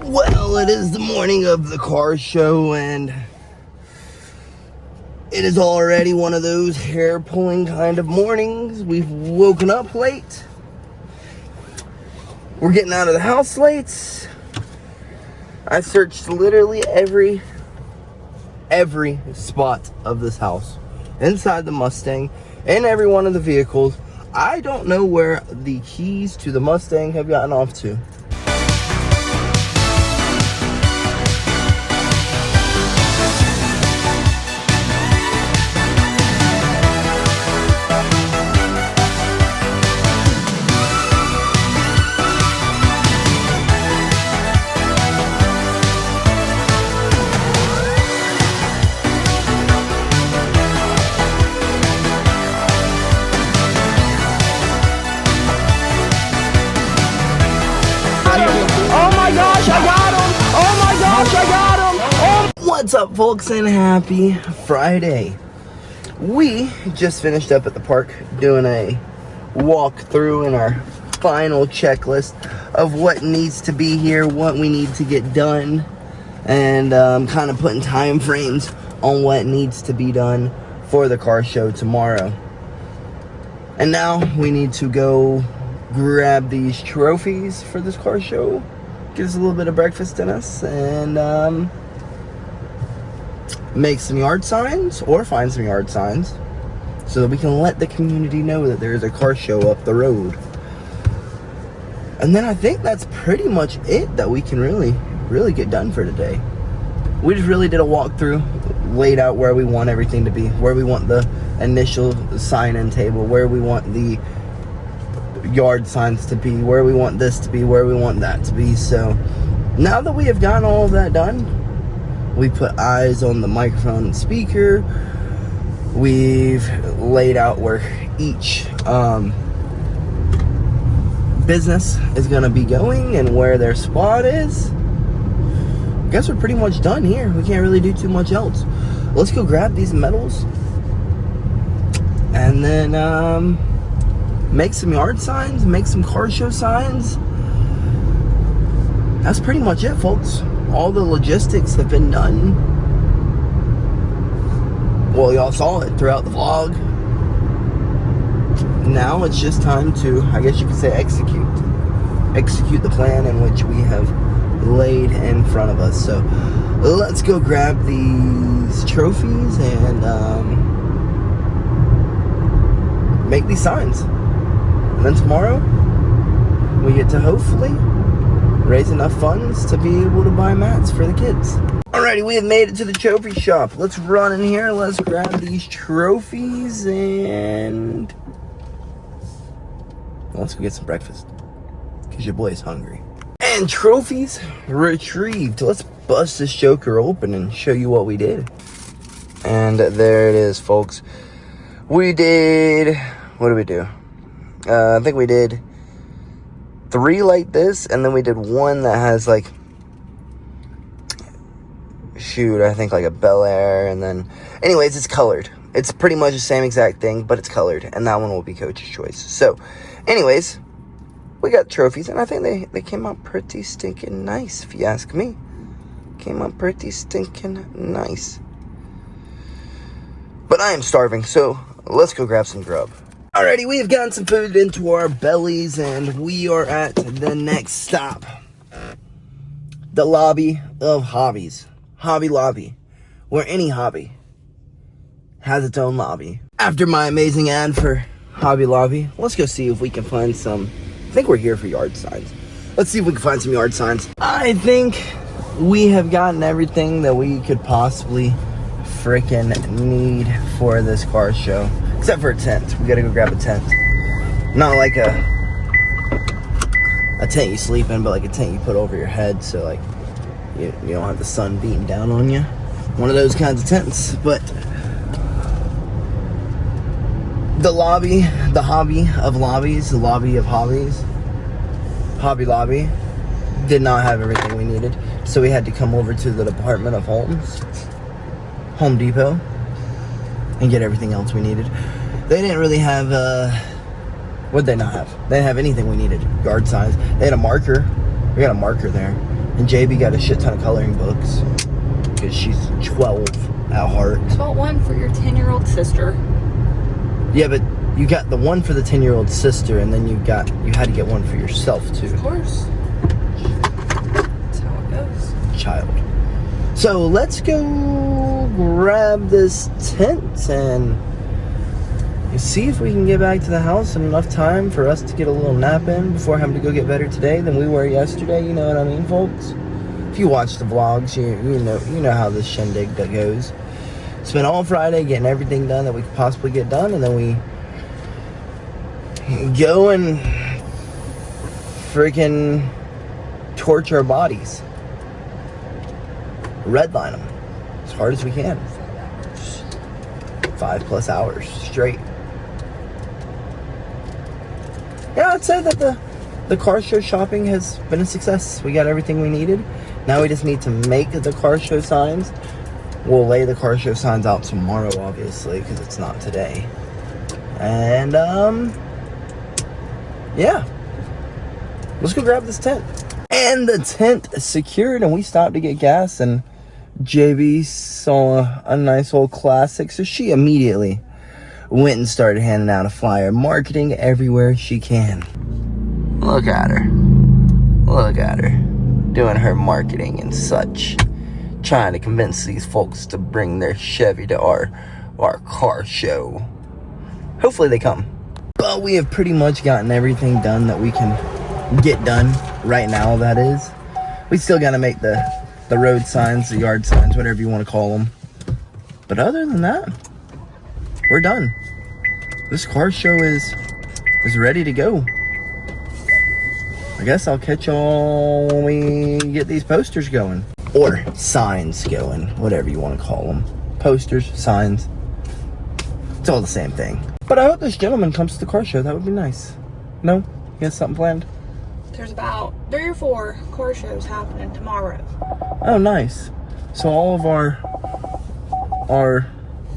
Well, it is the morning of the car show, and it is already one of those hair-pulling kind of mornings. We've woken up late. We're getting out of the house late. I searched literally every spot of this house, inside the Mustang, in every one of the vehicles. I don't know where the keys to the Mustang have gotten off to. What's up, folks, and happy Friday. We just finished up at the park doing a walkthrough in our final checklist of what needs to be here, what we need to get done, and kind of putting time frames on what needs to be done for the car show tomorrow. And now we need to go grab these trophies for this car show, get us a little bit of breakfast in us, and make some yard signs, or find some yard signs, so that we can let the community know that there is a car show up the road. And then I think that's pretty much it that we can really get done for today. We just really did a walkthrough, laid out where we want everything to be, where we want the initial sign-in table, where we want the yard signs to be, where we want this to be, where we want that to be. So now that we have gotten all of that done, we put eyes on the microphone and speaker. We've laid out where each business is going to be going and where their spot is. I guess we're pretty much done here. We can't really do too much else. Let's go grab these medals and then make some yard signs, make some car show signs. That's pretty much it, folks. All the logistics have been done. Well, y'all saw it throughout the vlog. Now it's just time to, I guess you could say, execute the plan in which we have laid in front of us. So let's go grab these trophies and make these signs. And then tomorrow we get to hopefully raise enough funds to be able to buy mats for the kids. Alrighty, we have made it to the trophy shop. Let's run in here, let's grab these trophies, and let's go get some breakfast, because your boy is hungry. And trophies retrieved. Let's bust this joker open and show you what we did. And there it is, folks. We did, what did we do? I think we did 3 like this, and then we did 1 that has like, I think like a Bel Air, and then anyways, it's colored. It's pretty much the same exact thing, but it's colored, and that one will be Coach's choice. So anyways, we got trophies, and I think they came out pretty stinking nice, if you ask me. Came out pretty stinking nice. But I am starving, so let's go grab some grub. Alrighty, we have gotten some food into our bellies, and we are at the next stop. The lobby of hobbies. Hobby Lobby. Where any hobby has its own lobby. After my amazing ad for Hobby Lobby, let's go see if we can find some. I think we're here for yard signs. Let's see if we can find some yard signs. I think we have gotten everything that we could possibly freaking need for this car show. Except for a tent. We gotta go grab a tent. Not like a tent you sleep in, but like a tent you put over your head, so like you don't have the sun beating down on you. One of those kinds of tents. But the lobby, the hobby of lobbies, the lobby of hobbies, Hobby Lobby, did not have everything we needed. So we had to come over to the Department of Home Depot, and get everything else we needed. They didn't really have, what did they not have? They didn't have anything we needed. Yard signs. They had a marker. We got a marker there. And JB got a shit ton of coloring books because she's 12 at heart. I bought one for your 10-year-old sister. Yeah, but you got the one for the 10-year-old sister, and then you had to get one for yourself too. Of course. That's how it goes. Child. So let's go grab this tent and see if we can get back to the house in enough time for us to get a little nap in before having to go get better today than we were yesterday. You know what I mean, folks? If you watch the vlogs, you know how this shindig that goes. Spent all Friday getting everything done that we could possibly get done, and then we go and freaking torch our bodies. Redline them as hard as we can. 5+ hours straight. Yeah, I'd say that the car show shopping has been a success. We got everything we needed. Now we just need to make the car show signs. We'll lay the car show signs out tomorrow, obviously, because it's not today. And, yeah. Let's go grab this tent. And the tent is secured, and we stopped to get gas, and JB saw a nice old classic, so she immediately went and started handing out a flyer, marketing everywhere she can. Look at her. Look at her. Doing her marketing and such. Trying to convince these folks to bring their Chevy to our car show. Hopefully they come. But we have pretty much gotten everything done that we can get done right now, that is. We still got to make the road signs, the yard signs, whatever you want to call them. But other than that, we're done. This car show is ready to go. I guess I'll catch y'all when we get these posters going. Or signs going, whatever you want to call them. Posters, signs. It's all the same thing. But I hope this gentleman comes to the car show. That would be nice. No? He has something planned? There's about 3 or 4 car shows happening tomorrow. Oh, nice. So all of our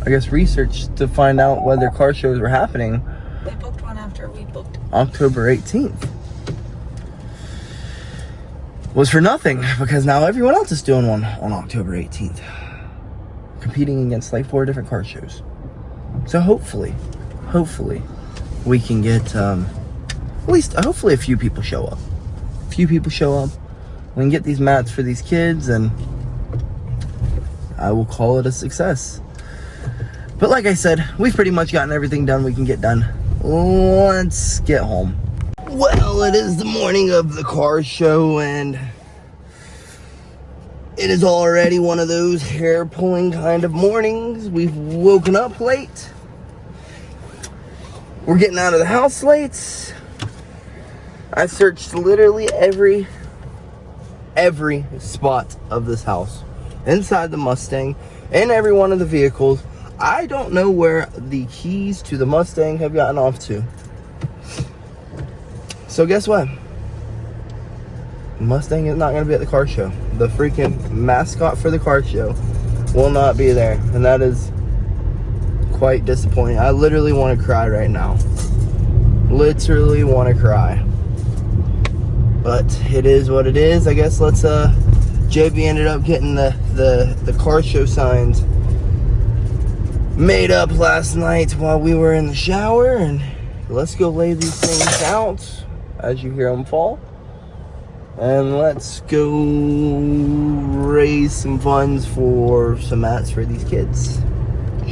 I guess research to find out whether car shows were happening. They booked one after we booked October 18th. Was for nothing, because now everyone else is doing one on October 18th. Competing against like 4 different car shows. So hopefully, we can get, at least, hopefully a few people show up. A few people show up. We can get these mats for these kids, and I will call it a success. But like I said, we've pretty much gotten everything done we can get done. Let's get home. Well, it is the morning of the car show, and it is already one of those hair-pulling kind of mornings. We've woken up late. We're getting out of the house late. I searched literally every spot of this house. Inside the Mustang, in every one of the vehicles. I don't know where the keys to the Mustang have gotten off to. So guess what? Mustang is not going to be at the car show. The freaking mascot for the car show will not be there. And that is quite disappointing. I literally want to cry right now. Literally want to cry. But it is what it is. I guess let's, JB ended up getting the car show signs made up last night while we were in the shower. And let's go lay these things out as you hear them fall. And let's go raise some funds for some mats for these kids.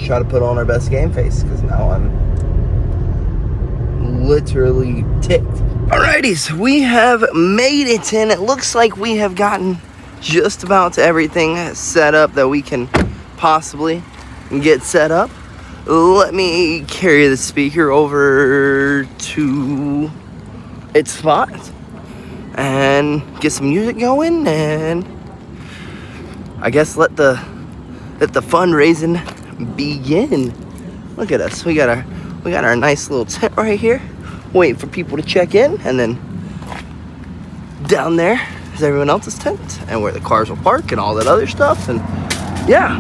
Try to put on our best game face, because now I'm literally ticked. Alrighty, we have made it, and it looks like we have gotten just about everything set up that we can possibly get set up. Let me carry the speaker over to its spot and get some music going, and I guess let the fundraising begin. Look at us. We got our nice little tent right here, waiting for people to check in, and then down there is everyone else's tent and where the cars will park and all that other stuff. And yeah,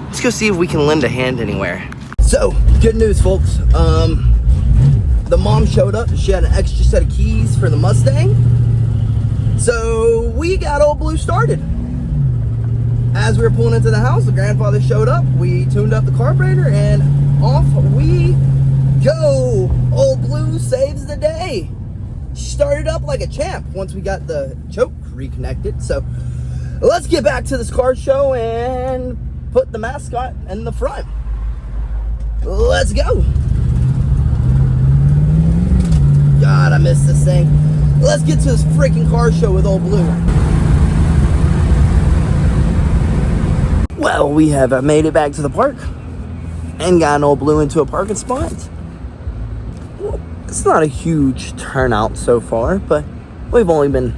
let's go see if we can lend a hand anywhere. So, good news, folks. The mom showed up. She had an extra set of keys for the Mustang. So we got Old Blue started. As we were pulling into the house, the grandfather showed up. We tuned up the carburetor and off we go. Old Blue saves the day. Started up like a champ once we got the choke reconnected. So let's get back to this car show and put the mascot in the front. Let's go. God, I miss this thing. Let's get to this freaking car show with Old Blue. Well, we have made it back to the park and gotten Old Blue into a parking spot. It's not a huge turnout so far, but we've only been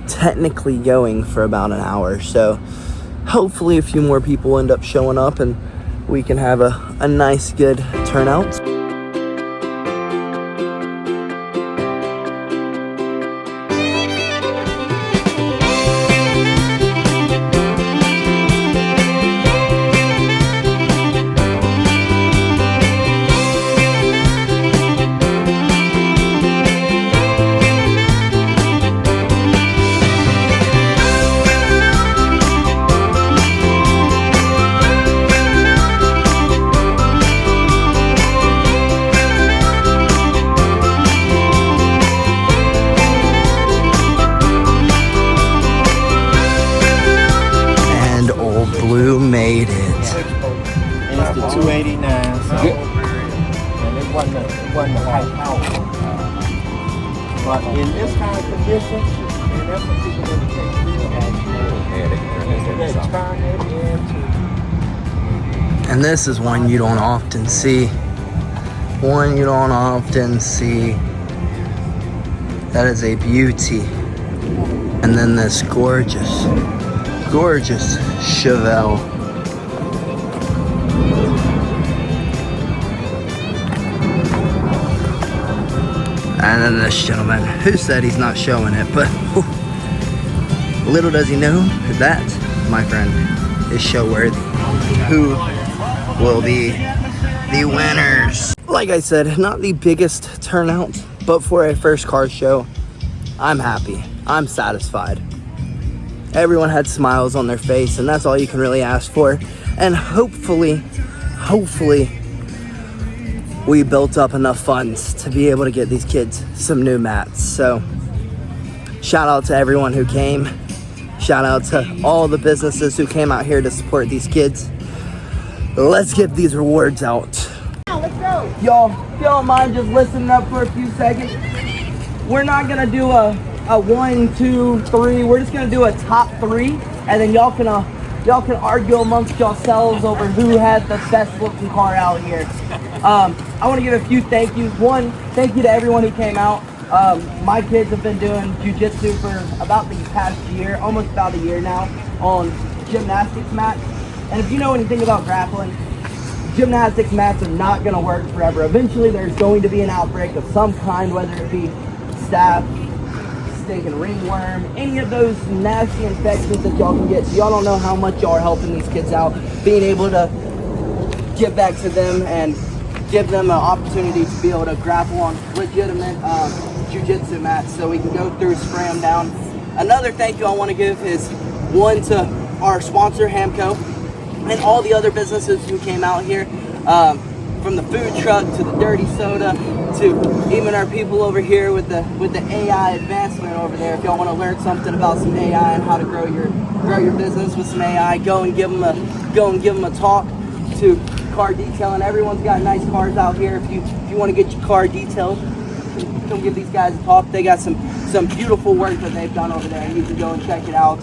technically going for about an hour. So hopefully a few more people end up showing up and we can have a nice, good turnout. Blue made it. It's the 289, so, and it wasn't a high power. But in this kind of condition, and that's what people going to take turn it into. And this is one you don't often see. One you don't often see. That is a beauty. And then this gorgeous Chevelle. And then this gentleman who said he's not showing it, but little does he know that, my friend, is show worthy. Who will be the winners? Like I said, not the biggest turnout, but for a first car show, I'm happy. I'm satisfied. Everyone had smiles on their face, and that's all you can really ask for. And hopefully, we built up enough funds to be able to get these kids some new mats. So, shout out to everyone who came. Shout out to all the businesses who came out here to support these kids. Let's get these rewards out. Let's go. Y'all, if y'all don't mind just listening up for a few seconds. We're not gonna do a 1, 2, 3. We're just gonna do a top 3, and then y'all can argue amongst yourselves over who had the best looking car out here. I want to give a few thank yous. One, thank you to everyone who came out. My kids have been doing jiu-jitsu for about the past year, almost about a year now, on gymnastics mats. And if you know anything about grappling, gymnastics mats are not going to work forever. Eventually there's going to be an outbreak of some kind, whether it be staph, stinking ringworm, any of those nasty infections that y'all can get. So y'all don't know how much y'all are helping these kids out, being able to give back to them and give them an opportunity to be able to grapple on legitimate jiu-jitsu mats so we can go through, spray them down. Another thank you I want to give is one to our sponsor Hamco and all the other businesses who came out here, from the food truck to the dirty soda to even our people over here with the AI advancement over there. If y'all want to learn something about some AI and how to grow your business with some AI, go and give them a talk. To car detailing, everyone's got nice cars out here. If you want to get your car detailed, come give these guys a talk. They got some beautiful work that they've done over there, and you can go and check it out.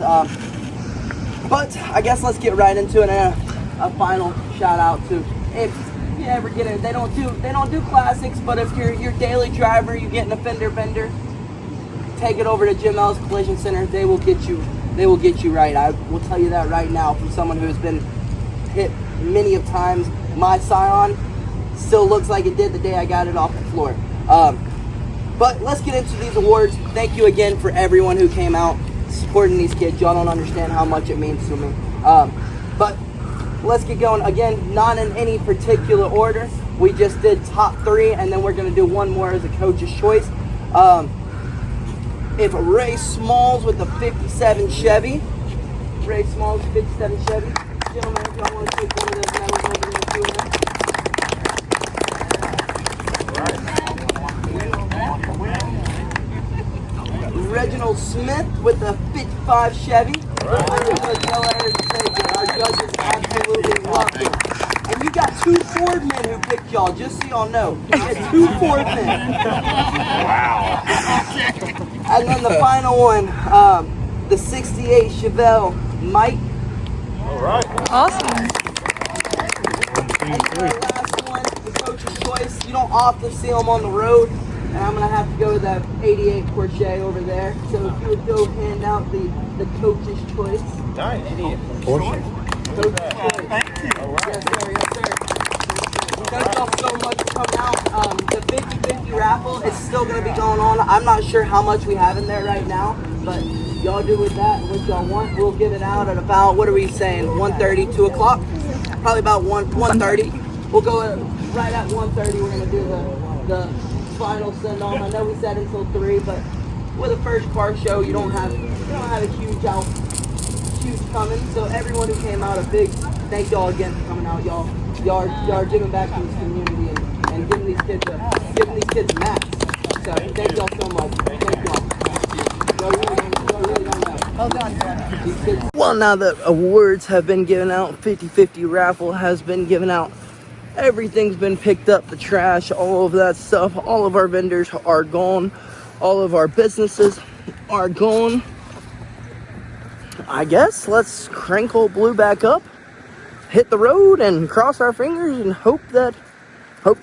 But I guess let's get right into it. And a final shout out to, if you ever get it, they don't do classics, but if you're your daily driver, you get in a fender bender, take it over to Jim L's Collision Center. They will get you right. I will tell you that right now from someone who has been hit many of times. My Scion still looks like it did the day I got it off the floor. But let's get into these awards. Thank you again for everyone who came out supporting these kids. Y'all don't understand how much it means to me. But let's get going. Again, not in any particular order. We just did top 3, and then we're going to do one more as a coach's choice. if Ray Smalls with the 57 Chevy, Ray Smalls 57 Chevy, gentlemen, if y'all want to take one of those medals over there too, man. Reginald Smith with the 55 Chevy. I'm just going to go ahead and say that our judges absolutely loved it. And you got 2 Ford men who picked y'all, just so y'all know. You got 2 Ford men. Wow. And then the final one, the 68 Chevelle Mike. All right. Awesome. And then the last one, the coach's choice. You don't often see them on the road. And I'm going to have to go with that 88 Porsche over there. So if you would go hand out the coach's choice. Nice. Porsche. Coach's choice. Thank you. All right. Yes, sir. Yes, sir. Thank y'all so much for coming out. The 50-50 raffle is still going to be going on. I'm not sure how much we have in there right now, but y'all do with that what y'all want. We'll give it out at about, what are we saying, 1:30, 2 o'clock? Probably about 1:30. We'll go right at 1:30. We're going to do the final send-off. I know we said until 3, but with a first car show, you don't have a huge coming. So everyone who came out, a big thank y'all again for coming out. Y'all are giving back to this community and giving these kids a match. So thank y'all so much. Thank y'all. Y'all really don't know. Well done. Well, now that awards have been given out, 50-50 raffle has been given out. Everything's been picked up, the trash, all of that stuff. All of our vendors are gone. All of our businesses are gone. I guess let's crank old Blue back up, hit the road, and cross our fingers and hope that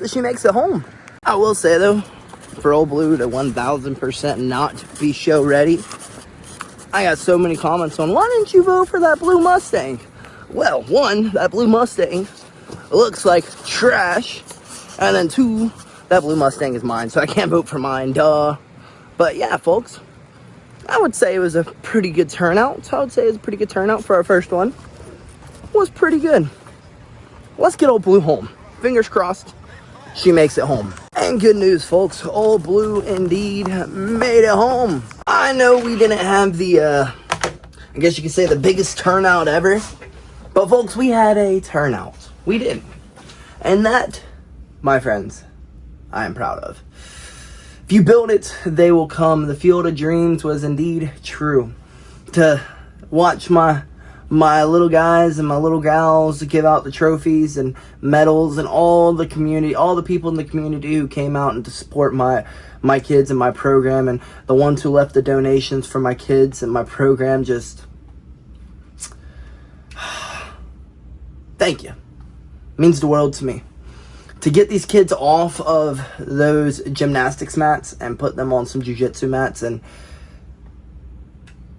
she makes it home. I will say though, for old Blue to 1000% not be show ready, I got so many comments on, why didn't you vote for that blue Mustang? Well, 1, that blue Mustang looks like trash, and then 2, that blue Mustang is mine, so I can't vote for mine, duh. But yeah, folks, I would say it was a pretty good turnout. So I would say it was a pretty good turnout for our first one. It was pretty good. Let's get old Blue home. Fingers crossed she makes it home. And good news, folks, old Blue indeed made it home. I know we didn't have the, I guess you could say the biggest turnout ever, but folks, we had a turnout. We did. And that, my friends, I am proud of. If you build it, they will come. The field of dreams was indeed true. To watch my little guys and my little gals give out the trophies and medals and all the community, all the people in the community who came out and to support my kids and my program, and the ones who left the donations for my kids and my program, just thank you. Means the world to me. To get these kids off of those gymnastics mats and put them on some jiu-jitsu mats, and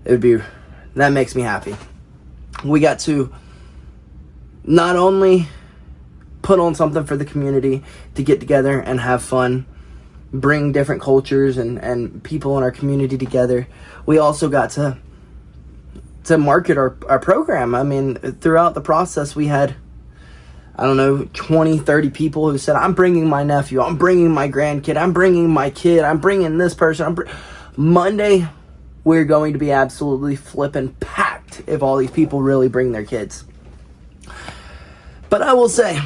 that makes me happy. We got to not only put on something for the community to get together and have fun, bring different cultures and people in our community together, we also got to market our program. I mean, throughout the process, we had, I don't know, 20, 30 people who said, I'm bringing my nephew, I'm bringing my grandkid, I'm bringing my kid, I'm bringing this person. Monday, we're going to be absolutely flipping packed if all these people really bring their kids. But I will say,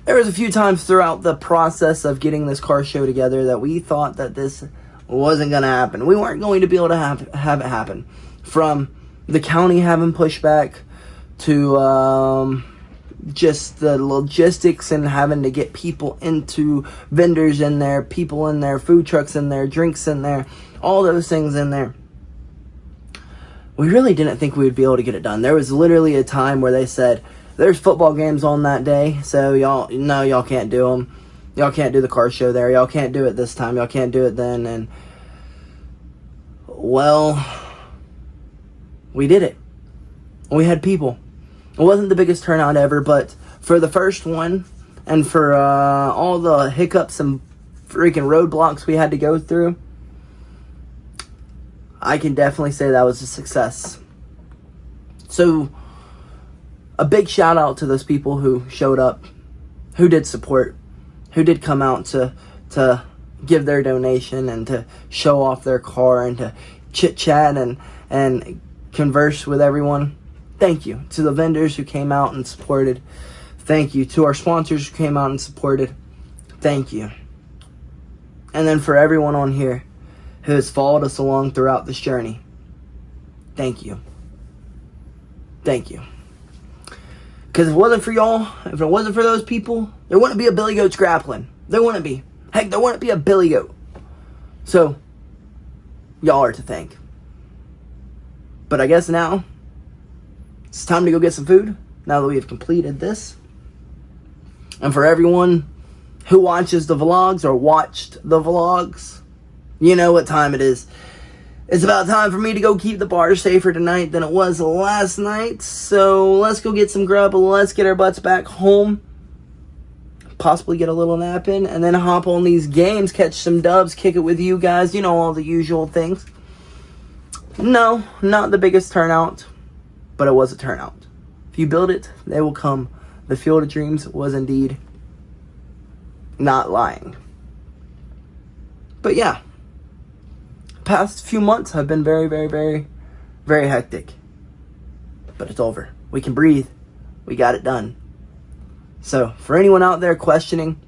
there was a few times throughout the process of getting this car show together that we thought that this wasn't going to happen. We weren't going to be able to have it happen. From the county having pushback, to just the logistics and having to get people into, vendors in there, people in there, food trucks in there, drinks in there, all those things in there. We really didn't think we would be able to get it done. There was literally a time where they said, there's football games on that day, so y'all can't do them. Y'all can't do the car show there. Y'all can't do it this time. Y'all can't do it then. And, well, we did it. We had people. It wasn't the biggest turnout ever, but for the first one, and for all the hiccups and freaking roadblocks we had to go through, I can definitely say that was a success. So, a big shout out to those people who showed up, who did support, who did come out to give their donation and to show off their car and to chit-chat and converse with everyone. Thank you to the vendors who came out and supported. Thank you to our sponsors who came out and supported. Thank you. And then for everyone on here who has followed us along throughout this journey, thank you. Thank you. Because if it wasn't for y'all, if it wasn't for those people, there wouldn't be a BillyGoat Scrappling. There wouldn't be. Heck, there wouldn't be a BillyGoat. So, y'all are to thank. But I guess now, it's time to go get some food, now that we have completed this. And for everyone who watches the vlogs or watched the vlogs, you know what time it is. It's about time for me to go keep the bar safer tonight than it was last night. So let's go get some grub. Let's get our butts back home. Possibly get a little nap in. And then hop on these games. Catch some dubs. Kick it with you guys. You know, all the usual things. No, not the biggest turnout. But it was a turnout. If you build it, they will come. The Field of Dreams was indeed not lying. But yeah. Past few months have been very, very, very, very hectic. But it's over. We can breathe. We got it done. So, for anyone out there questioning,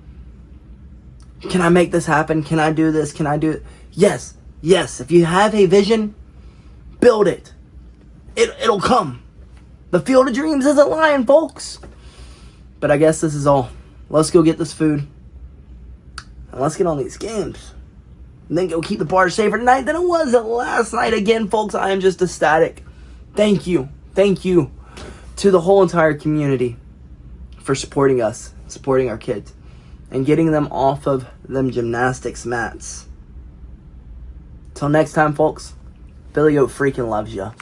can I make this happen? Can I do this? Can I do it? Yes. Yes. If you have a vision, build it. It'll come. The Field of Dreams isn't lying, folks. But I guess this is all. Let's go get this food. And let's get on these games. And then go keep the bar safer tonight than it was last night. Again, folks, I am just ecstatic. Thank you. Thank you to the whole entire community for supporting us, supporting our kids, and getting them off of them gymnastics mats. Till next time, folks, BillyGoat freaking loves ya.